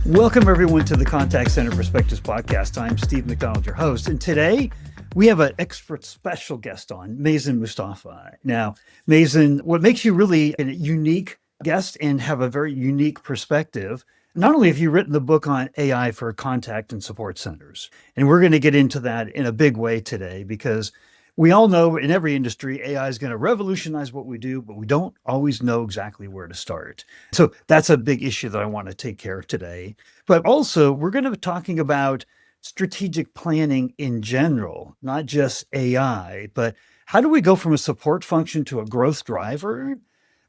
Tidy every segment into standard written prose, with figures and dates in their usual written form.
Welcome, everyone, to the Contact Center Perspectives podcast. I'm Steve McDonald, your host. And today we have an expert special guest on, Mazen Moustafa. Now, Mazen, what makes you really a unique guest and have a very unique perspective, not only have you written the book on AI for contact and support centers, and we're going to get into that in a big way today because we all know in every industry, AI is going to revolutionize what we do, but we don't always know exactly where to start. So that's a big issue that I want to take care of today. But also, we're going to be talking about strategic planning in general, not just AI, but how do we go from a support function to a growth driver?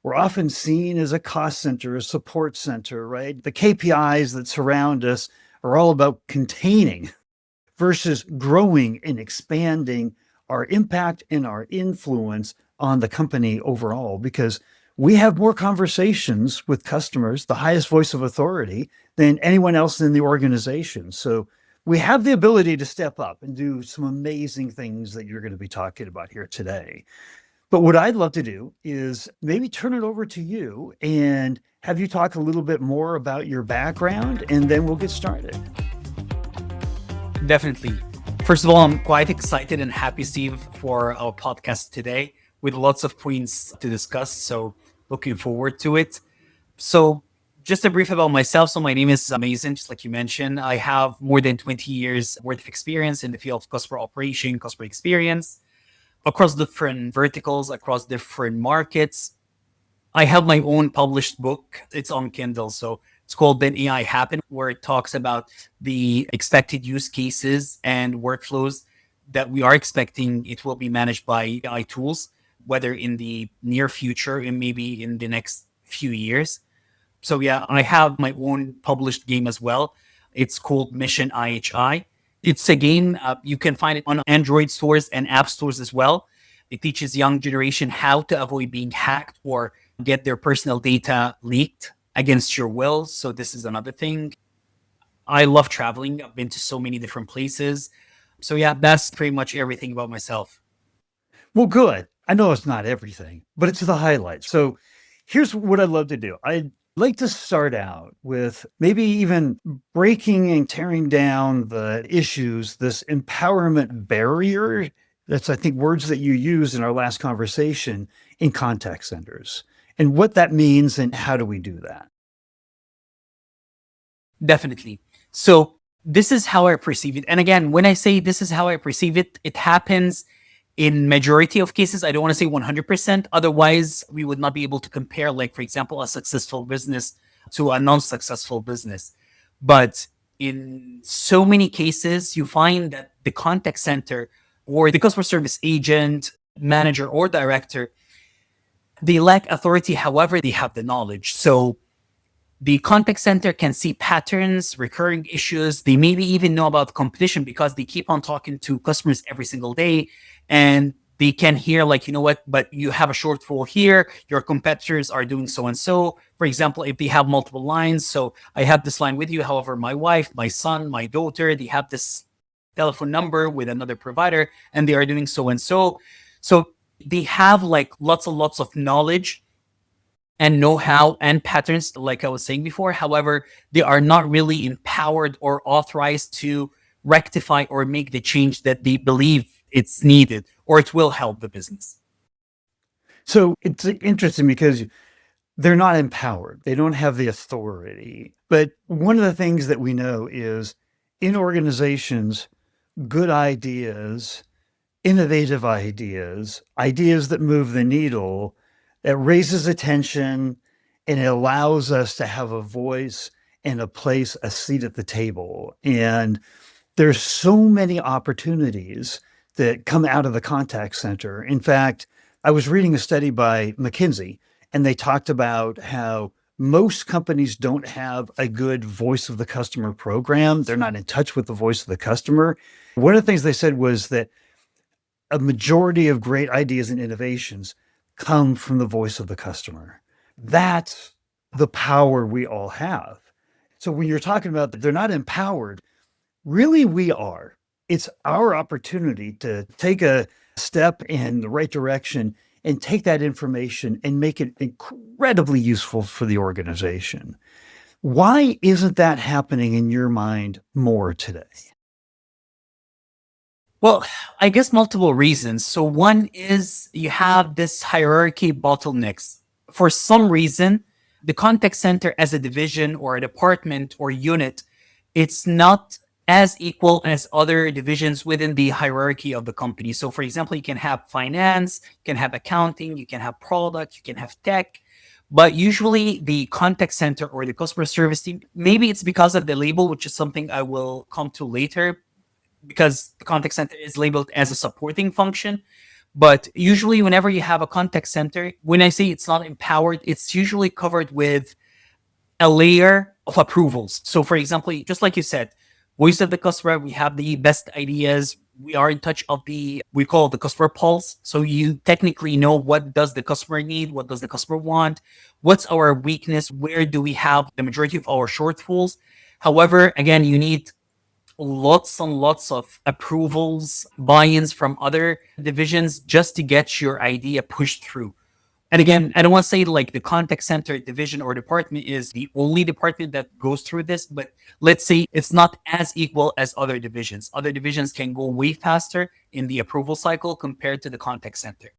We're often seen as a cost center, a support center, right? The KPIs that surround us are all about containing versus growing and expanding our impact and our influence on the company overall, because we have more conversations with customers, the highest voice of authority, than anyone else in the organization. So we have the ability to step up and do some amazing things that you're going to be talking about here today. But what I'd love to do is maybe turn it over to you and have you talk a little bit more about your background, and then we'll get started. Definitely. First of all, I'm quite excited and happy, Steve, for our podcast today with lots of points to discuss. So looking forward to it. So just a brief about myself. So my name is Mazen, just like you mentioned. I have more than 20 years worth of experience in the field of customer operation, customer experience across different verticals, across different markets. I have my own published book. It's on Kindle. So it's called Then AI Happened, where it talks about the expected use cases and workflows that we are expecting it will be managed by AI tools, whether in the near future and maybe in the next few years. So yeah, I have my own published game as well. It's called Mission I.H.I. It's a game, you can find it on Android stores and app stores as well. It teaches young generation how to avoid being hacked or get their personal data leaked against your will. So this is another thing. I love traveling. I've been to so many different places. So yeah, that's pretty much everything about myself. Well, good. I know it's not everything, but it's the highlights. So here's what I'd love to do. I'd like to start out with maybe even breaking and tearing down the issues, this empowerment barrier. That's, I think, words that you used in our last conversation in contact centers, and what that means and how do we do that? Definitely. So this is how I perceive it. And again, when I say this is how I perceive it, it happens in majority of cases. I don't want to say 100%. Otherwise, we would not be able to compare, like, for example, a successful business to a non-successful business. But in so many cases, you find that the contact center or the customer service agent, manager, or director, they lack authority. However, they have the knowledge. So the contact center can see patterns, recurring issues. They maybe even know about the competition because they keep on talking to customers every single day, and they can hear, like, you know what, but you have a shortfall here. Your competitors are doing so and so. For example, if they have multiple lines, so I have this line with you. However, my wife, my son, my daughter, they have this telephone number with another provider and they are doing so and so. So they have like lots and lots of knowledge and know-how and patterns, like I was saying before. However, they are not really empowered or authorized to rectify or make the change that they believe it's needed or it will help the business. So it's interesting because they're not empowered. They don't have the authority. But one of the things that we know is in organizations, good ideas, innovative ideas, ideas that move the needle, it raises attention and it allows us to have a voice and a place, a seat at the table. And there's so many opportunities that come out of the contact center. In fact, I was reading a study by McKinsey, and they talked about how most companies don't have a good voice of the customer program. They're not in touch with the voice of the customer. One of the things they said was that a majority of great ideas and innovations come from the voice of the customer. That's the power we all have. So when you're talking about that they're not empowered, really we are. It's our opportunity to take a step in the right direction and take that information and make it incredibly useful for the organization. Why isn't that happening in your mind more today? Well, I guess multiple reasons. So one is you have this hierarchy bottlenecks. For some reason, the contact center as a division or a department or unit, it's not as equal as other divisions within the hierarchy of the company. So for example, you can have finance, you can have accounting, you can have product, you can have tech. But usually the contact center or the customer service team, maybe it's because of the label, which is something I will come to later, because the contact center is labeled as a supporting function. But usually, whenever you have a contact center, when I say it's not empowered, it's usually covered with a layer of approvals. So, for example, just like you said, voice of the customer, we have the best ideas. We are in touch of we call the customer pulse. So you technically know what does the customer need, what does the customer want, what's our weakness, where do we have the majority of our shortfalls. However, again, you need lots and lots of approvals, buy-ins from other divisions just to get your idea pushed through. And again, I don't want to say like the contact center division or department is the only department that goes through this, but let's say it's not as equal as other divisions. Other divisions can go way faster in the approval cycle compared to the contact center.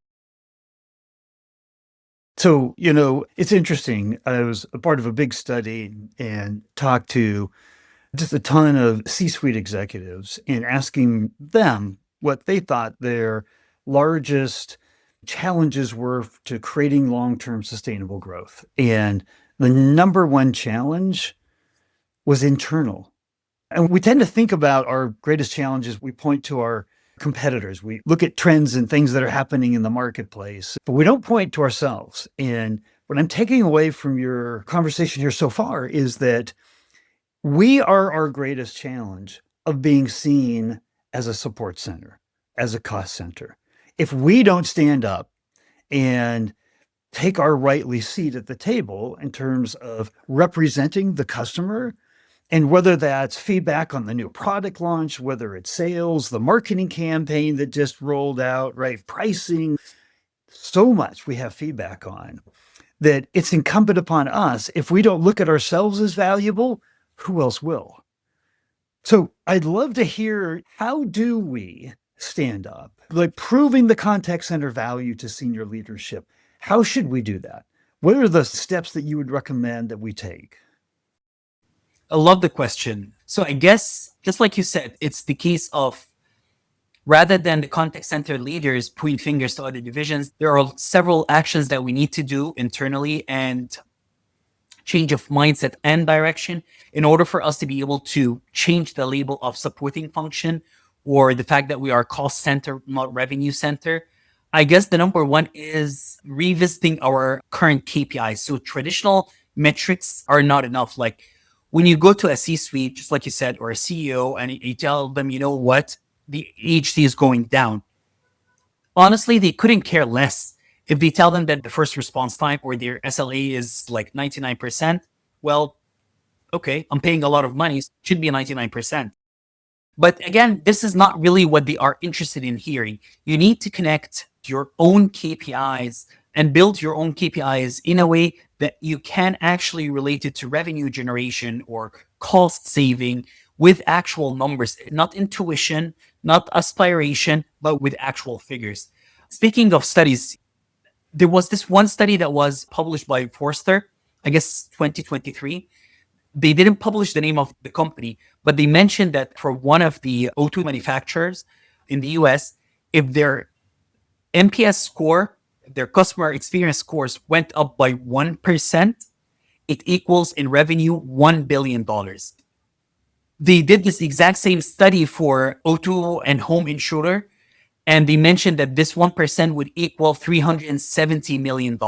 So, it's interesting. I was a part of a big study and talked to just a ton of C-suite executives and asking them what they thought their largest challenges were to creating long-term sustainable growth. And the number one challenge was internal. And we tend to think about our greatest challenges. We point to our competitors. We look at trends and things that are happening in the marketplace, but we don't point to ourselves. And what I'm taking away from your conversation here so far is that we are our greatest challenge of being seen as a support center, as a cost center. If we don't stand up and take our rightly seat at the table in terms of representing the customer, and whether that's feedback on the new product launch, whether it's sales, the marketing campaign that just rolled out, right? Pricing, so much we have feedback on that it's incumbent upon us. If we don't look at ourselves as valuable, who else will? So I'd love to hear, how do we stand up, like proving the contact center value to senior leadership? How should we do that? What are the steps that you would recommend that we take? I love the question. So I guess, just like you said, it's the case of rather than the contact center leaders pointing fingers to other divisions, there are several actions that we need to do internally and change of mindset and direction in order for us to be able to change the label of supporting function or the fact that we are cost center, not revenue center. I guess the number one is revisiting our current KPIs. So traditional metrics are not enough. Like when you go to a C-suite, just like you said, or a CEO, and you tell them, you know what, the HT is going down. Honestly, they couldn't care less if they tell them that the first response time or their SLA is like 99%. Well, okay, I'm paying a lot of money, so it should be 99%. But again, this is not really what they are interested in hearing. You need to connect your own KPIs and build your own KPIs in a way that you can actually relate it to revenue generation or cost saving with actual numbers, not intuition, not aspiration, but with actual figures. Speaking of studies, there was this one study that was published by Forrester, I guess 2023. They didn't publish the name of the company, but they mentioned that for one of the O2 manufacturers in the US, if their NPS score, their customer experience scores went up by 1%, it equals in revenue $1 billion. They did this exact same study for O2 and home insurer, and they mentioned that this 1% would equal $370 million.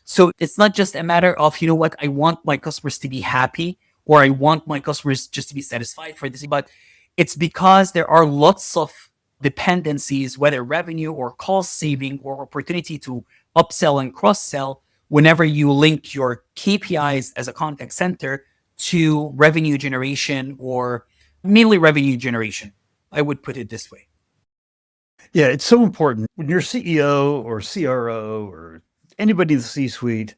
So it's not just a matter of, you know what, I want my customers to be happy or I want my customers just to be satisfied for this, but it's because there are lots of dependencies, whether revenue or cost saving or opportunity to upsell and cross sell, whenever you link your KPIs as a contact center to revenue generation or mainly revenue generation. I would put it this way. Yeah, it's so important when you're CEO or CRO or anybody in the C-suite,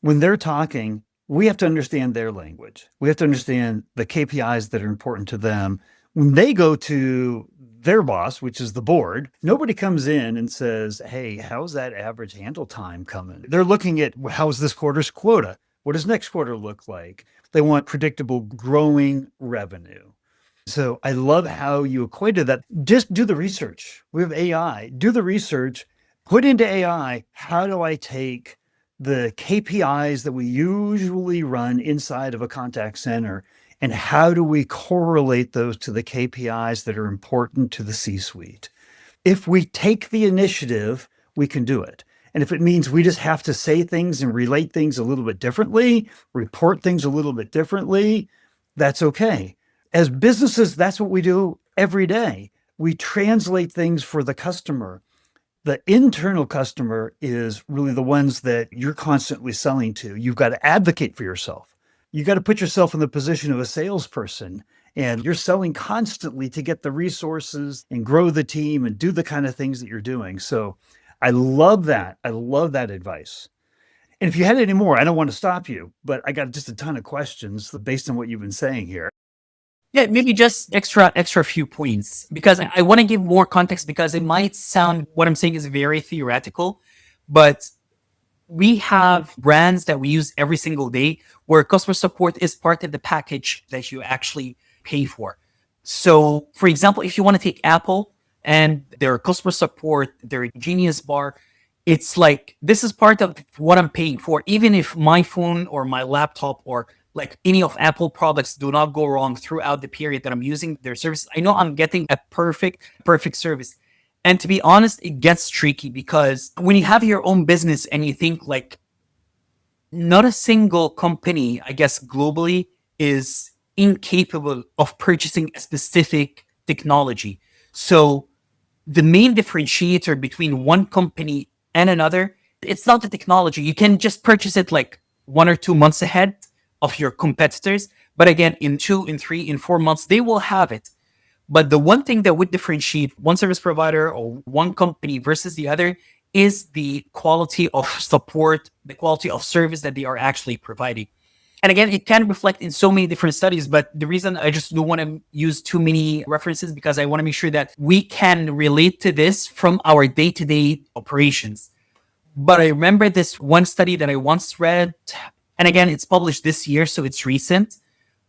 when they're talking, we have to understand their language. We have to understand the KPIs that are important to them. When they go to their boss, which is the board, nobody comes in and says, hey, how's that average handle time coming? They're looking at how's this quarter's quota? What does next quarter look like? They want predictable growing revenue. So I love how you equated that. Just do the research. We have AI. Do the research. Put into AI, how do I take the KPIs that we usually run inside of a contact center, and how do we correlate those to the KPIs that are important to the C-suite? If we take the initiative, we can do it. And if it means we just have to say things and relate things a little bit differently, report things a little bit differently, that's okay. As businesses, that's what we do every day. We translate things for the customer. The internal customer is really the ones that you're constantly selling to. You've got to advocate for yourself. You got to put yourself in the position of a salesperson, and you're selling constantly to get the resources and grow the team and do the kind of things that you're doing. So I love that. I love that advice. And if you had any more, I don't want to stop you, but I got just a ton of questions based on what you've been saying here. Yeah, maybe just extra few points, because I want to give more context, because it might sound what I'm saying is very theoretical, but we have brands that we use every single day where customer support is part of the package that you actually pay for. So, for example, if you want to take Apple and their customer support, their Genius Bar, it's like this is part of what I'm paying for. Even if my phone or my laptop or like any of Apple products do not go wrong throughout the period that I'm using their service, I know I'm getting a perfect service. And to be honest, it gets tricky, because when you have your own business and you think like not a single company, I guess globally, is incapable of purchasing a specific technology. So the main differentiator between one company and another, it's not the technology. You can just purchase it like 1 or 2 months ahead of your competitors. But again, in 2, in 3, in 4 months, they will have it. But the one thing that would differentiate one service provider or one company versus the other is the quality of support, the quality of service that they are actually providing. And again, it can reflect in so many different studies, but the reason I just don't want to use too many references, because I want to make sure that we can relate to this from our day-to-day operations. But I remember this one study that I once read, and again, it's published this year, so it's recent.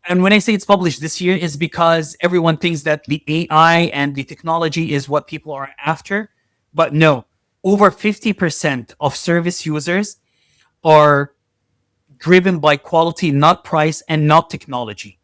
And when I say it's published this year, is because everyone thinks that the AI and the technology is what people are after. But no, over 50% of service users are driven by quality, not price, and not technology.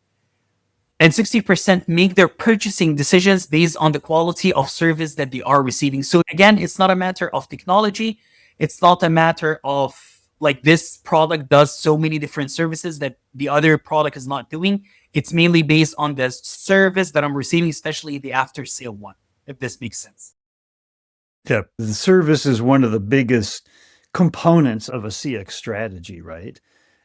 And 60% make their purchasing decisions based on the quality of service that they are receiving. So again, it's not a matter of technology. It's not a matter of like this product does so many different services that the other product is not doing. It's mainly based on the service that I'm receiving, especially the after sale one, if this makes sense. Yeah, the service is one of the biggest components of a CX strategy, right?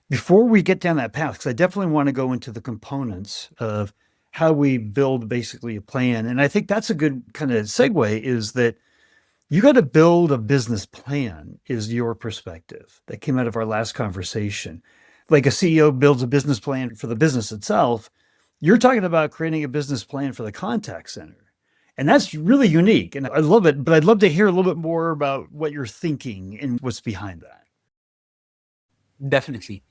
Before we get down that path, because I definitely want to go into the components of how we build basically a plan. And I think that's a good kind of segue, is that you got to build a business plan, is your perspective. That came out of our last conversation. Like a CEO builds a business plan for the business itself, you're talking about creating a business plan for the contact center. And that's really unique. And I love it, but I'd love to hear a little bit more about what you're thinking and what's behind that. Definitely.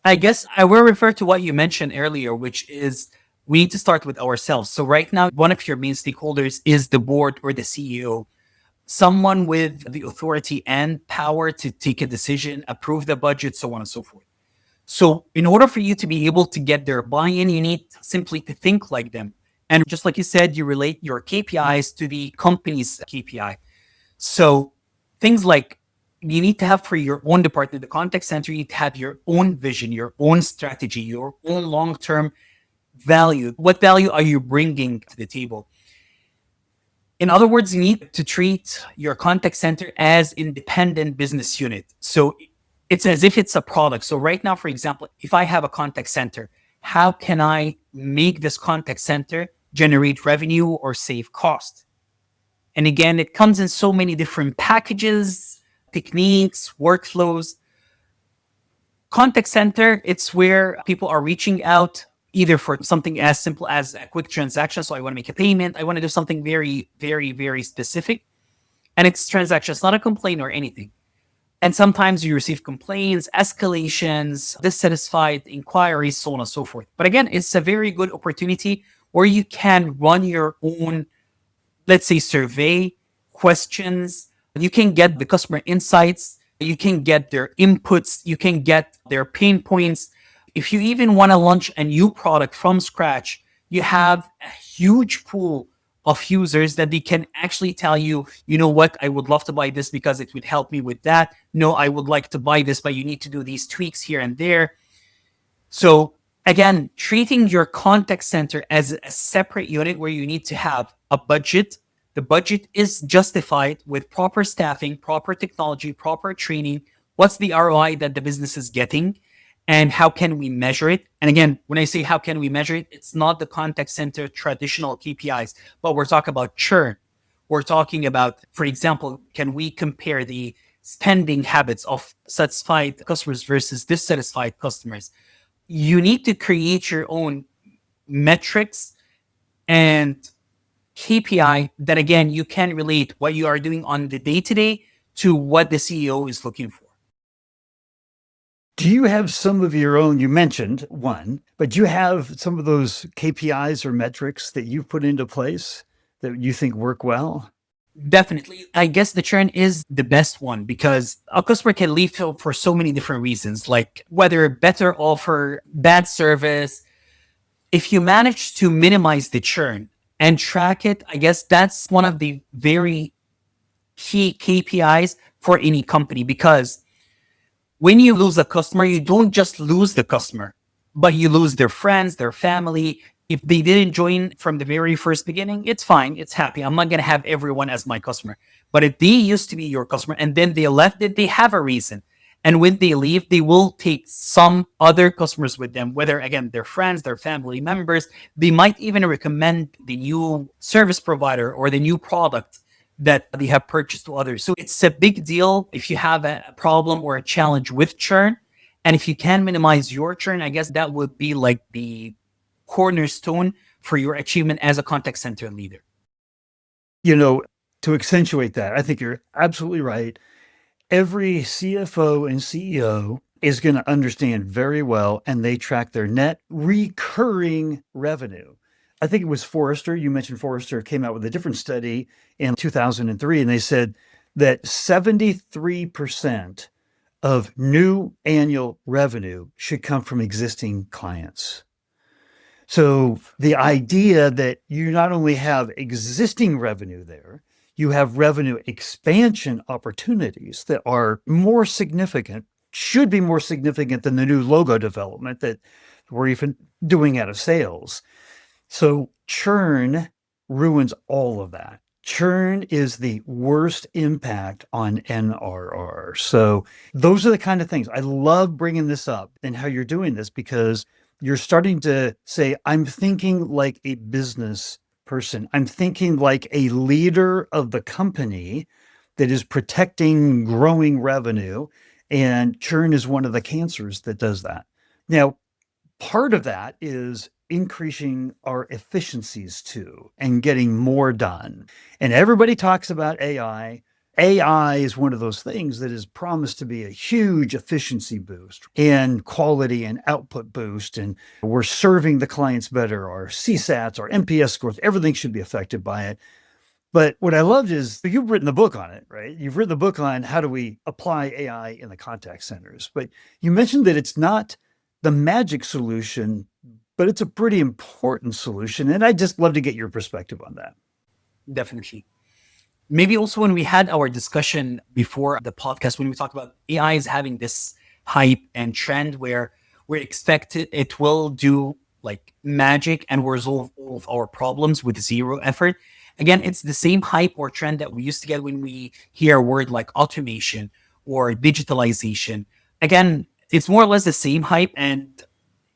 I guess I will refer to what you mentioned earlier, which is we need to start with ourselves. So right now, one of your main stakeholders is the board or the CEO, someone with the authority and power to take a decision, approve the budget, so on and so forth. So in order for you to be able to get their buy-in, you need simply to think like them. And just like you said, you relate your KPIs to the company's KPI. So things like you need to have for your own department, the contact center, you need to have your own vision, your own strategy, your own long-term value. What value are you bringing to the table? In other words, you need to treat your contact center as independent business unit. So it's as if it's a product. So right now, for example, if I have a contact center, how can I make this contact center generate revenue or save cost? And again, it comes in so many different packages, techniques, workflows. Contact center, it's where people are reaching out either for something as simple as a quick transaction. So I want to make a payment. I want to do something very, very, very specific. And it's transaction. It's not a complaint or anything. And sometimes you receive complaints, escalations, dissatisfied inquiries, so on and so forth. But again, it's a very good opportunity where you can run your own, let's say, survey, questions. You can get the customer insights. You can get their inputs. You can get their pain points. If you even want to launch a new product from scratch, you have a huge pool of users that they can actually tell you, you know what, I would love to buy this because it would help me with that. No, I would like to buy this, but you need to do these tweaks here and there. So again, treating your contact center as a separate unit where you need to have a budget. The budget is justified with proper staffing, proper technology, proper training. What's the ROI that the business is getting? And how can we measure it? And again, when I say how can we measure it, it's not the contact center traditional KPIs, but we're talking about churn. We're talking about, for example, can we compare the spending habits of satisfied customers versus dissatisfied customers? You need to create your own metrics and KPI that, again, you can relate what you are doing on the day to day to what the CEO is looking for. Do you have some of your own? You mentioned one, but do you have some of those KPIs or metrics that you've put into place that you think work well? Definitely. I guess the churn is the best one because a customer can leave for so many different reasons, like whether better offer, bad service. If you manage to minimize the churn and track it, I guess that's one of the very key KPIs for any company, because when you lose a customer, you don't just lose the customer, but you lose their friends, their family. If they didn't join from the very first beginning, it's fine. It's happy. I'm not going to have everyone as my customer. But if they used to be your customer and then they left, they have a reason. And when they leave, they will take some other customers with them, whether, again, their friends, their family members. They might even recommend the new service provider or the new product that they have purchased to others. So it's a big deal if you have a problem or a challenge with churn. And if you can minimize your churn, I guess that would be like the cornerstone for your achievement as a contact center leader. You know, to accentuate that, I think you're absolutely right. Every CFO and CEO is going to understand very well, and they track their net recurring revenue. I think it was Forrester. You mentioned Forrester came out with a different study in 2003, and they said that 73% of new annual revenue should come from existing clients. So the idea that you not only have existing revenue there, you have revenue expansion opportunities that are more significant, should be more significant than the new logo development that we're even doing out of sales. So churn ruins all of that. Churn is the worst impact on NRR. So those are the kind of things. I love bringing this up and how you're doing this, because you're starting to say, I'm thinking like a business person. I'm thinking like a leader of the company that is protecting growing revenue. And churn is one of the cancers that does that. Now, part of that is increasing our efficiencies too and getting more done. And everybody talks about AI. AI is one of those things that is promised to be a huge efficiency boost and quality and output boost. And we're serving the clients better. Our CSATs, our NPS scores, everything should be affected by it. But what I loved is you've written the book on it, right? You've written the book on how do we apply AI in the contact centers. But you mentioned that it's not the magic solution, but it's a pretty important solution. And I'd just love to get your perspective on that. Definitely. Maybe also when we had our discussion before the podcast, when we talked about AI is having this hype and trend where we're expected it will do like magic and resolve all of our problems with zero effort. Again, it's the same hype or trend that we used to get when we hear a word like automation or digitalization. Again, it's more or less the same hype. And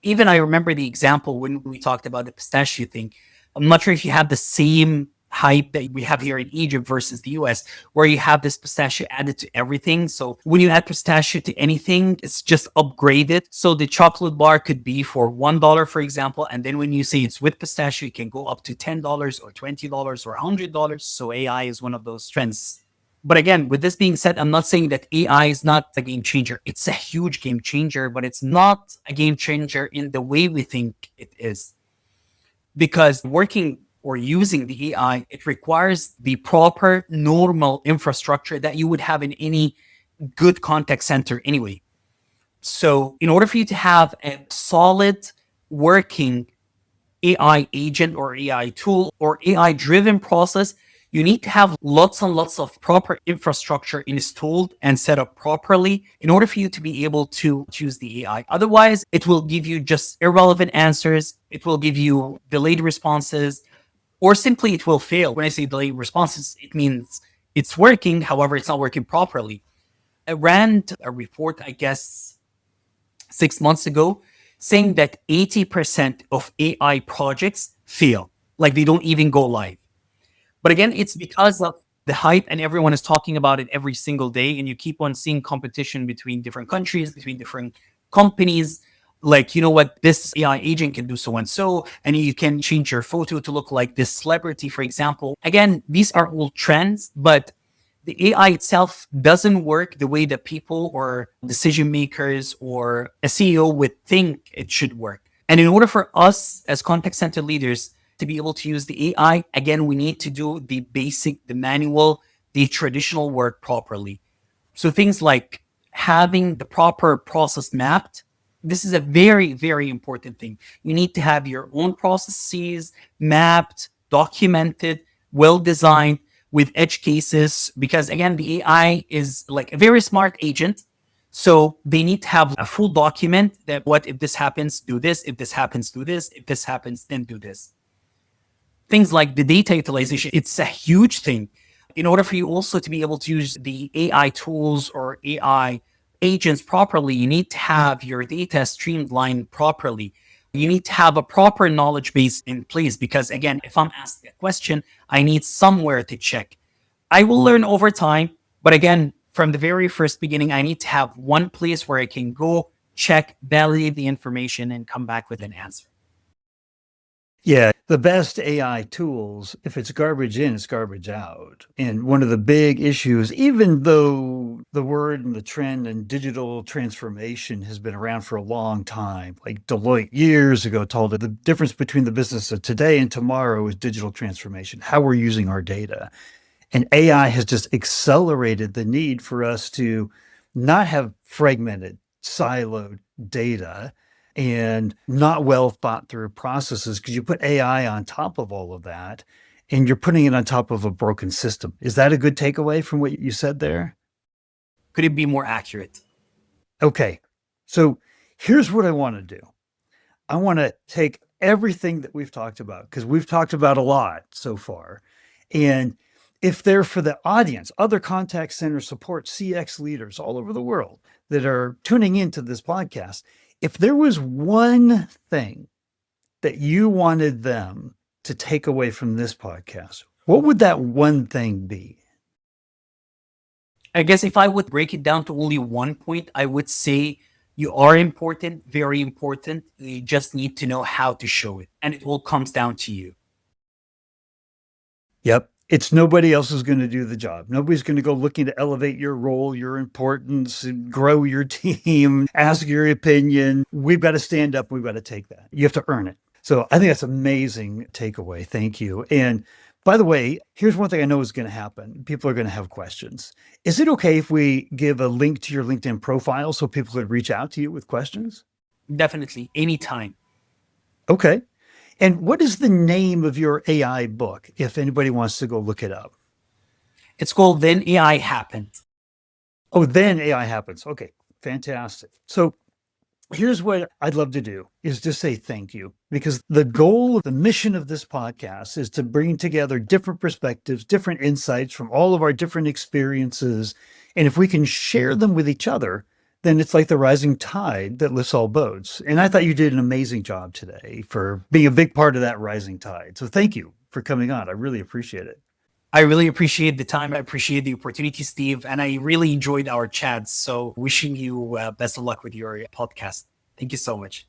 even I remember the example when we talked about the pistachio thing. I'm not sure if you have the same hype that we have here in Egypt versus the US, where you have this pistachio added to everything. So when you add pistachio to anything, it's just upgraded. So the chocolate bar could be for $1, for example. And then when you say it's with pistachio, it can go up to $10 or $20 or $100. So AI is one of those trends. But again, with this being said, I'm not saying that AI is not a game changer. It's a huge game changer, but it's not a game changer in the way we think it is. Because working or using the AI, it requires the proper normal infrastructure that you would have in any good contact center anyway. So in order for you to have a solid working AI agent or AI tool or AI driven process, you need to have lots and lots of proper infrastructure installed and set up properly in order for you to be able to choose the AI. Otherwise, it will give you just irrelevant answers. It will give you delayed responses, or simply it will fail. When I say delayed responses, it means it's working. However, it's not working properly. I ran a report, I guess, 6 months ago, saying that 80% of AI projects fail. Like they don't even go live. But again, it's because of the hype and everyone is talking about it every single day. And you keep on seeing competition between different countries, between different companies. Like, you know what, this AI agent can do so and so, and you can change your photo to look like this celebrity, for example. Again, these are all trends, but the AI itself doesn't work the way that people or decision makers or a CEO would think it should work. And in order for us as contact center leaders to be able to use the AI, again, we need to do the basic, the manual, the traditional work properly. So things like having the proper process mapped. This is a very, very important thing. You need to have your own processes mapped, documented, well designed with edge cases, because again, the AI is like a very smart agent. So they need to have a full document that what if this happens, do this, if this happens, do this, if this happens, then do this. Things like the data utilization, it's a huge thing. In order for you also to be able to use the AI tools or AI agents properly, you need to have your data streamlined properly. You need to have a proper knowledge base in place, because again, if I'm asked a question, I need somewhere to check. I will learn over time, but again, from the very first beginning, I need to have one place where I can go, check, validate the information, and come back with an answer. Yeah, the best AI tools, if it's garbage in, it's garbage out. And one of the big issues, even though the word and the trend and digital transformation has been around for a long time, like Deloitte years ago told it, the difference between the business of today and tomorrow is digital transformation, how we're using our data. And AI has just accelerated the need for us to not have fragmented, siloed data and not well thought through processes, because you put AI on top of all of that and you're putting it on top of a broken system. Is that a good takeaway from what you said there? Could it be more accurate? Okay. So here's what I want to do. I want to take everything that we've talked about, because we've talked about a lot so far. And if they're for the audience, other contact center support CX leaders all over the world that are tuning into this podcast, if there was one thing that you wanted them to take away from this podcast, what would that one thing be? I guess if I would break it down to only one point, I would say you are important, very important. You just need to know how to show it, and it all comes down to you. Yep. It's nobody else is going to do the job. Nobody's going to go looking to elevate your role, your importance, and grow your team, ask your opinion. We've got to stand up. We've got to take that. You have to earn it. So I think that's amazing takeaway. Thank you. And by the way, here's one thing I know is going to happen. People are going to have questions. Is it okay if we give a link to your LinkedIn profile so people could reach out to you with questions? Definitely, anytime. Okay. And what is the name of your AI book, if anybody wants to go look it up? It's called Then AI Happened. Oh, then AI happens. Okay, fantastic. So here's what I'd love to do is just say thank you, because the goal, the mission of this podcast is to bring together different perspectives, different insights from all of our different experiences. And if we can share them with each other, then it's like the rising tide that lifts all boats. And I thought you did an amazing job today for being a big part of that rising tide. So thank you for coming on. I really appreciate it. I really appreciate the time. I appreciate the opportunity, Steve. And I really enjoyed our chats. So wishing you best of luck with your podcast. Thank you so much.